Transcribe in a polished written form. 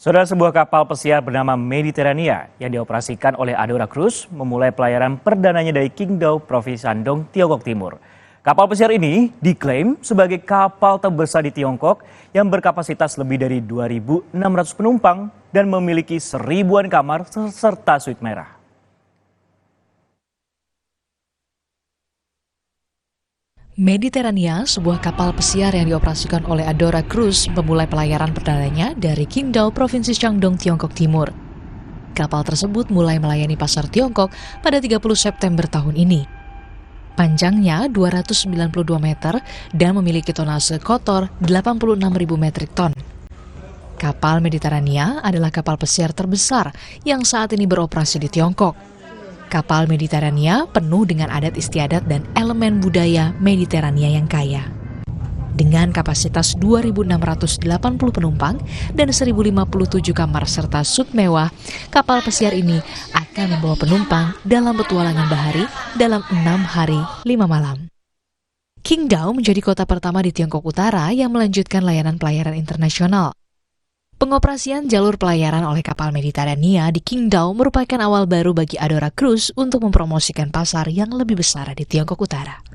Saudara, sebuah kapal pesiar bernama Mediterania yang dioperasikan oleh Adora Cruise memulai pelayaran perdananya dari Qingdao, Provinsi Shandong, Tiongkok Timur. Kapal pesiar ini diklaim sebagai kapal terbesar di Tiongkok yang berkapasitas lebih dari 2.600 penumpang dan memiliki 1.000-an kamar serta suite merah. Mediterania, sebuah kapal pesiar yang dioperasikan oleh Adora Cruise, memulai pelayaran perdananya dari Qingdao, Provinsi Shandong, Tiongkok Timur. Kapal tersebut mulai melayani pasar Tiongkok pada 30 September tahun ini. Panjangnya 292 meter dan memiliki tonase kotor 86.000 metrik ton. Kapal Mediterania adalah kapal pesiar terbesar yang saat ini beroperasi di Tiongkok. Kapal Mediterania penuh dengan adat istiadat dan elemen budaya Mediterania yang kaya. Dengan kapasitas 2.680 penumpang dan 1.057 kamar serta suite mewah, kapal pesiar ini akan membawa penumpang dalam petualangan bahari dalam 6 hari 5 malam. Qingdao menjadi kota pertama di Tiongkok Utara yang melanjutkan layanan pelayaran internasional. Pengoperasian jalur pelayaran oleh kapal Mediterania di Qingdao merupakan awal baru bagi Adora Cruise untuk mempromosikan pasar yang lebih besar di Tiongkok Utara.